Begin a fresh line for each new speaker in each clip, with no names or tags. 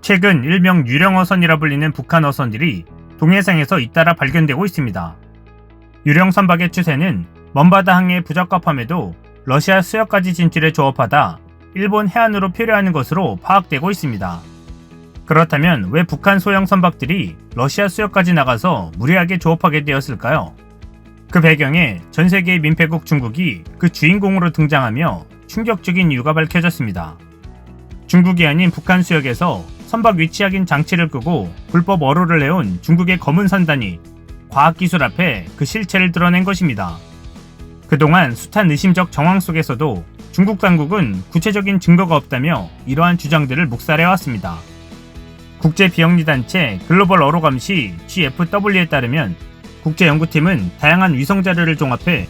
최근 일명 유령어선이라 불리는 북한 어선들이 동해상에서 잇따라 발견되고 있습니다. 유령 선박의 추세는 먼바다 항해에 부적합함에도 러시아 수역까지 진출해 조업하다 일본 해안으로 표류하는 것으로 파악되고 있습니다. 그렇다면 왜 북한 소형 선박들이 러시아 수역까지 나가서 무리하게 조업하게 되었을까요? 그 배경에 전 세계의 민폐국 중국이 그 주인공으로 등장하며 충격적인 이유가 밝혀졌습니다. 중국이 아닌 북한 수역에서 선박 위치 확인 장치를 끄고 불법 어로를 해온 중국의 검은 선단이 과학기술 앞에 그 실체를 드러낸 것입니다. 그동안 숱한 의심적 정황 속에서도 중국 당국은 구체적인 증거가 없다며 이러한 주장들을 묵살해왔습니다. 국제비영리단체 글로벌 어로감시 GFW에 따르면 국제연구팀은 다양한 위성 자료를 종합해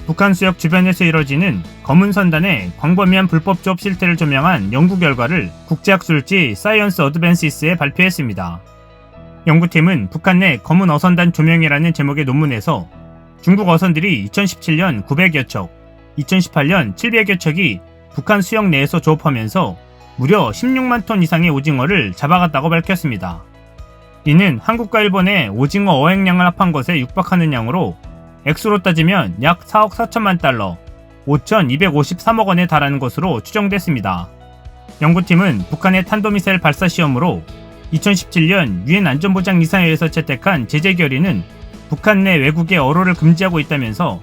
북한 수역 주변에서 이뤄지는 검은 선단의 광범위한 불법 조업 실태를 조명한 연구 결과를 국제학술지 사이언스 어드밴시스에 발표했습니다. 연구팀은 북한 내 검은 어선단 조명이라는 제목의 논문에서 중국 어선들이 2017년 900여 척, 2018년 700여 척이 북한 수역 내에서 조업하면서 무려 16만 톤 이상의 오징어를 잡아갔다고 밝혔습니다. 이는 한국과 일본의 오징어 어획량을 합한 것에 육박하는 양으로 액수로 따지면 약 4억 4천만 달러, 5,253억 원에 달하는 것으로 추정됐습니다. 연구팀은 북한의 탄도미사일 발사 시험으로 2017년 유엔 안전보장 이사회에서 채택한 제재 결의는 북한 내 외국의 어로를 금지하고 있다면서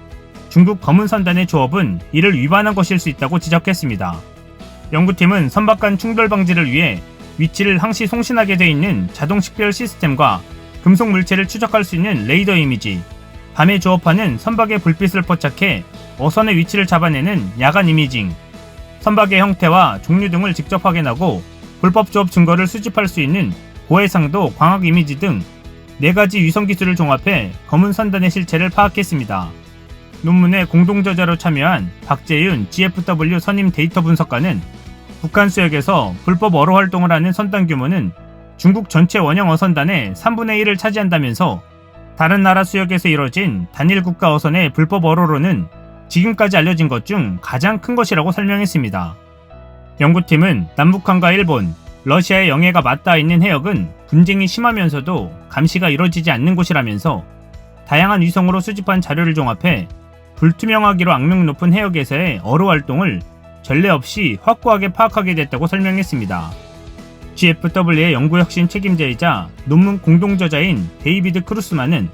중국 검은 선단의 조업은 이를 위반한 것일 수 있다고 지적했습니다. 연구팀은 선박 간 충돌 방지를 위해 위치를 항시 송신하게 돼 있는 자동 식별 시스템과 금속 물체를 추적할 수 있는 레이더 이미지, 밤에 조업하는 선박의 불빛을 포착해 어선의 위치를 잡아내는 야간 이미징, 선박의 형태와 종류 등을 직접 확인하고 불법 조업 증거를 수집할 수 있는 고해상도 광학 이미지 등 4가지 위성 기술을 종합해 검은 선단의 실체를 파악했습니다. 논문에 공동 저자로 참여한 박재윤 GFW 선임 데이터 분석가는 북한 수역에서 불법 어로 활동을 하는 선단 규모는 중국 전체 원형 어선단의 3분의 1을 차지한다면서 다른 나라 수역에서 이뤄진 단일 국가 어선의 불법 어로로는 지금까지 알려진 것 중 가장 큰 것이라고 설명했습니다. 연구팀은 남북한과 일본, 러시아의 영해가 맞닿아 있는 해역은 분쟁이 심하면서도 감시가 이뤄지지 않는 곳이라면서 다양한 위성으로 수집한 자료를 종합해 불투명하기로 악명 높은 해역에서의 어로 활동을 전례 없이 확고하게 파악하게 됐다고 설명했습니다. GFW의 연구혁신 책임자이자 논문 공동저자인 데이비드 크루스만은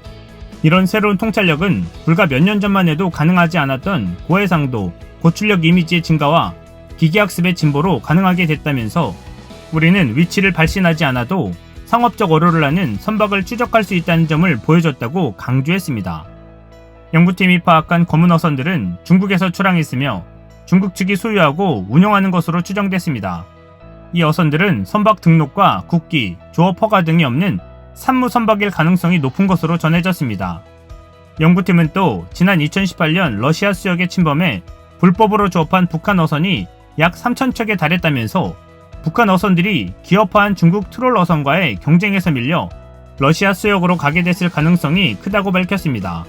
이런 새로운 통찰력은 불과 몇 년 전만 해도 가능하지 않았던 고해상도, 고출력 이미지의 증가와 기계학습의 진보로 가능하게 됐다면서 우리는 위치를 발신하지 않아도 상업적 어로를 하는 선박을 추적할 수 있다는 점을 보여줬다고 강조했습니다. 연구팀이 파악한 검은 어선들은 중국에서 출항했으며 중국 측이 소유하고 운영하는 것으로 추정됐습니다. 이 어선들은 선박 등록과 국기, 조업 허가 등이 없는 산무 선박일 가능성이 높은 것으로 전해졌습니다. 연구팀은 또 지난 2018년 러시아 수역에 침범해 불법으로 조업한 북한 어선이 약 3,000척에 달했다면서 북한 어선들이 기업화한 중국 트롤 어선과의 경쟁에서 밀려 러시아 수역으로 가게 됐을 가능성이 크다고 밝혔습니다.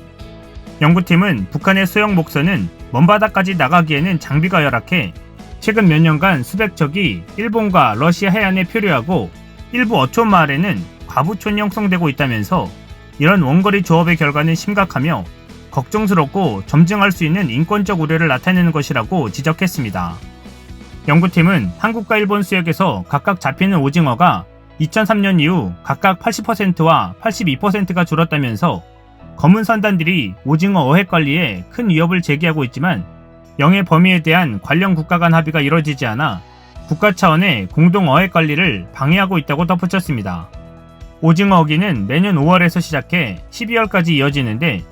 연구팀은 북한의 수역 목선은 먼바다까지 나가기에는 장비가 열악해 최근 몇 년간 수백 척이 일본과 러시아 해안에 표류하고 일부 어촌 마을에는 과부촌이 형성되고 있다면서 이런 원거리 조업의 결과는 심각하며 걱정스럽고 점증할 수 있는 인권적 우려를 나타내는 것이라고 지적했습니다. 연구팀은 한국과 일본 수역에서 각각 잡히는 오징어가 2003년 이후 각각 80%와 82%가 줄었다면서 검은 선단들이 오징어 어획 관리에 큰 위협을 제기하고 있지만 영해 범위에 대한 관련 국가 간 합의가 이뤄지지 않아 국가 차원의 공동 어획 관리를 방해하고 있다고 덧붙였습니다. 오징어 어기는 매년 5월에서 시작해 12월까지 이어지는데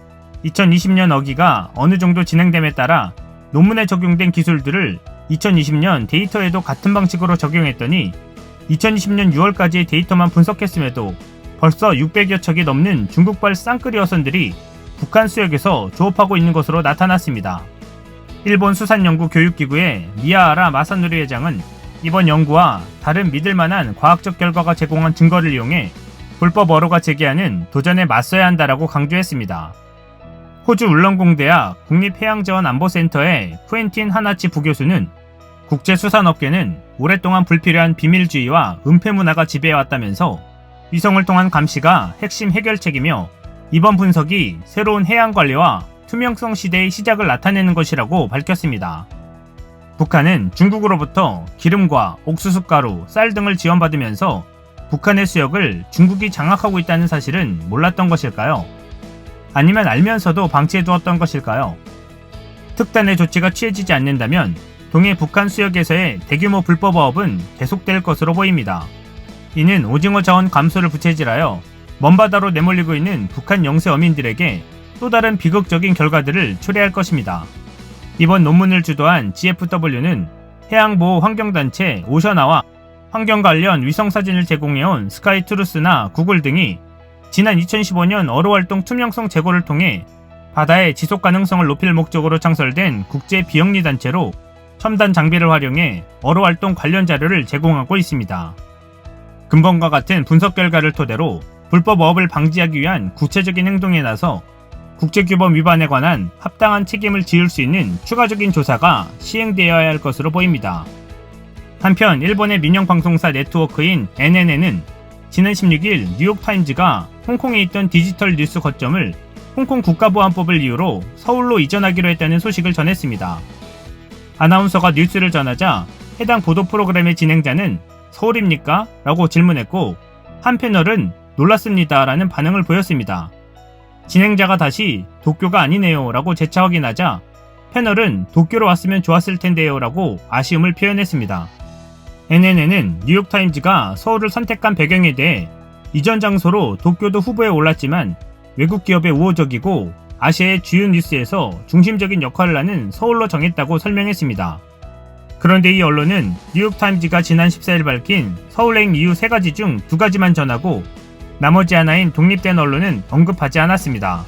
2020년 어기가 어느 정도 진행됨에 따라 논문에 적용된 기술들을 2020년 데이터에도 같은 방식으로 적용했더니 2020년 6월까지의 데이터만 분석했음에도 벌써 600여 척이 넘는 중국발 쌍끌이 어선들이 북한 수역에서 조업하고 있는 것으로 나타났습니다. 일본 수산연구교육기구의 미야하라 마사누리 회장은 이번 연구와 다른 믿을만한 과학적 결과가 제공한 증거를 이용해 불법 어로가 제기하는 도전에 맞서야 한다라고 강조했습니다. 호주 울렁공대학 국립해양자원안보센터의 쿠엔틴 하나치 부교수는 국제수산업계는 오랫동안 불필요한 비밀주의와 은폐 문화가 지배해왔다면서 위성을 통한 감시가 핵심 해결책이며 이번 분석이 새로운 해양 관리와 투명성 시대의 시작을 나타내는 것이라고 밝혔습니다. 북한은 중국으로부터 기름과 옥수수가루, 쌀 등을 지원받으면서 북한의 수역을 중국이 장악하고 있다는 사실은 몰랐던 것일까요? 아니면 알면서도 방치해두었던 것일까요? 특단의 조치가 취해지지 않는다면 동해 북한 수역에서의 대규모 불법 어업은 계속될 것으로 보입니다. 이는 오징어 자원 감소를 부채질하여 먼바다로 내몰리고 있는 북한 영세 어민들에게 또 다른 비극적인 결과들을 초래할 것입니다. 이번 논문을 주도한 GFW는 해양보호 환경단체 오셔나와 환경 관련 위성사진을 제공해온 스카이트루스나 구글 등이 지난 2015년 어로활동 투명성 제고를 통해 바다의 지속 가능성을 높일 목적으로 창설된 국제 비영리 단체로 첨단 장비를 활용해 어로활동 관련 자료를 제공하고 있습니다. 근본과 같은 분석 결과를 토대로 불법 어업을 방지하기 위한 구체적인 행동에 나서 국제규범 위반에 관한 합당한 책임을 지을 수 있는 추가적인 조사가 시행되어야 할 것으로 보입니다. 한편 일본의 민영방송사 네트워크인 NNN은 지난 16일 뉴욕타임즈가 홍콩에 있던 디지털 뉴스 거점을 홍콩 국가보안법을 이유로 서울로 이전하기로 했다는 소식을 전했습니다. 아나운서가 뉴스를 전하자 해당 보도 프로그램의 진행자는 서울입니까? 라고 질문했고 한 패널은 놀랐습니다 라는 반응을 보였습니다. 진행자가 다시 도쿄가 아니네요 라고 재차 확인하자 패널은 도쿄로 왔으면 좋았을 텐데요 라고 아쉬움을 표현했습니다. NNN은 뉴욕타임즈가 서울을 선택한 배경에 대해 이전 장소로 도쿄도 후보에 올랐지만 외국 기업의 우호적이고 아시아의 주요 뉴스에서 중심적인 역할을 하는 서울로 정했다고 설명했습니다. 그런데 이 언론은 뉴욕타임즈가 지난 14일 밝힌 서울행 이유 3가지 중 2가지만 전하고 나머지 하나인 독립된 언론은 언급하지 않았습니다.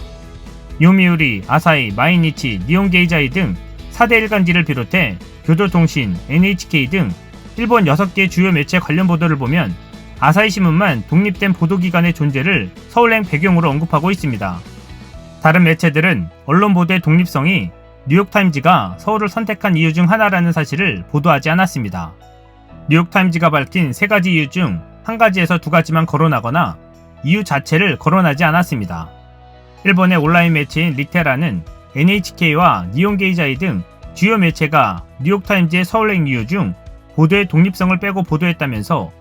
요미우리, 아사히, 마이니치, 니혼게이자이 등 4대 일간지를 비롯해 교도통신, NHK 등 일본 6개 주요 매체 관련 보도를 보면 아사히 신문만 독립된 보도기관의 존재를 서울행 배경으로 언급하고 있습니다. 다른 매체들은 언론 보도의 독립성이 뉴욕타임즈가 서울을 선택한 이유 중 하나라는 사실을 보도하지 않았습니다. 뉴욕타임즈가 밝힌 3가지 이유 중 1가지에서 2가지만 거론하거나 이유 자체를 거론하지 않았습니다. 일본의 온라인 매체인 리테라는 NHK와 니혼게이자이 등 주요 매체가 뉴욕타임즈의 서울행 이유 중 보도의 독립성을 빼고 보도했다면서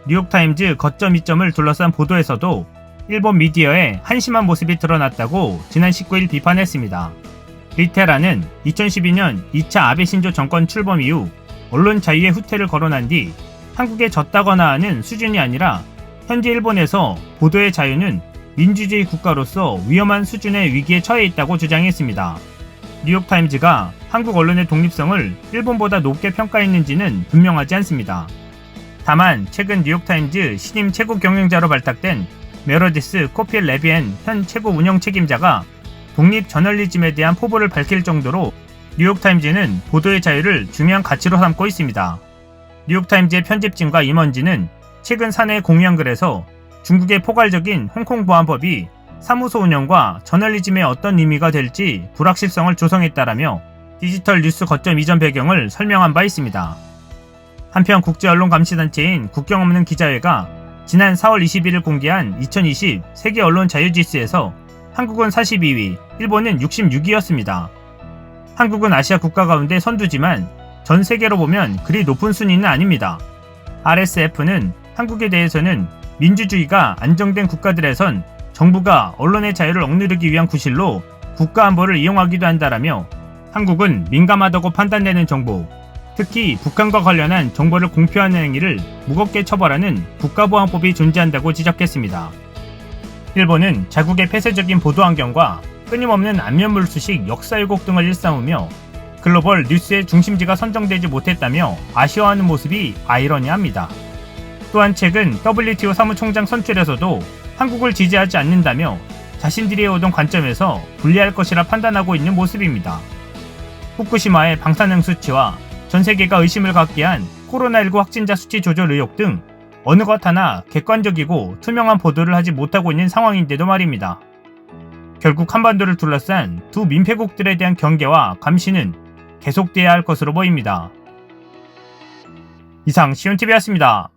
뉴욕타임즈 거점 이점을 둘러싼 보도에서도 일본 미디어의 한심한 모습이 드러났다고 지난 19일 비판했습니다. 리테라는 2012년 2차 아베 신조 정권 출범 이후 언론 자유의 후퇴를 거론한 뒤 한국에 졌다거나 하는 수준이 아니라 현재 일본에서 보도의 자유는 민주주의 국가로서 위험한 수준의 위기에 처해 있다고 주장했습니다. 뉴욕타임즈가 한국 언론의 독립성을 일본보다 높게 평가했는지는 분명하지 않습니다. 다만 최근 뉴욕타임즈 신임 최고 경영자로 발탁된 메로디스 코필 레비엔 현 최고 운영 책임자가 독립 저널리즘에 대한 포부를 밝힐 정도로 뉴욕타임즈는 보도의 자유를 중요한 가치로 삼고 있습니다. 뉴욕타임즈의 편집진과 임원진은 최근 사내 공유한 글에서 중국의 포괄적인 홍콩 보안법이 사무소 운영과 저널리즘에 어떤 의미가 될지 불확실성을 조성했다라며 디지털 뉴스 거점 이전 배경을 설명한 바 있습니다. 한편 국제언론감시단체인 국경없는 기자회가 지난 4월 21일 공개한 2020 세계 언론 자유지수에서 한국은 42위, 일본은 66위였습니다. 한국은 아시아 국가 가운데 선두지만 전 세계로 보면 그리 높은 순위는 아닙니다. RSF는 한국에 대해서는 민주주의가 안정된 국가들에선 정부가 언론의 자유를 억누르기 위한 구실로 국가안보를 이용하기도 한다라며 한국은 민감하다고 판단되는 정보, 특히 북한과 관련한 정보를 공표하는 행위를 무겁게 처벌하는 국가보안법이 존재한다고 지적했습니다. 일본은 자국의 폐쇄적인 보도 환경과 끊임없는 안면물수식 역사 왜곡 등을 일삼으며 글로벌 뉴스의 중심지가 선정되지 못했다며 아쉬워하는 모습이 아이러니합니다. 또한 최근 WTO 사무총장 선출에서도 한국을 지지하지 않는다며 자신들이 해오던 관점에서 불리할 것이라 판단하고 있는 모습입니다. 후쿠시마의 방사능 수치와 전 세계가 의심을 갖게 한 코로나19 확진자 수치 조절 의혹 등 어느 것 하나 객관적이고 투명한 보도를 하지 못하고 있는 상황인데도 말입니다. 결국 한반도를 둘러싼 두 민폐국들에 대한 경계와 감시는 계속돼야 할 것으로 보입니다. 이상 시온TV였습니다.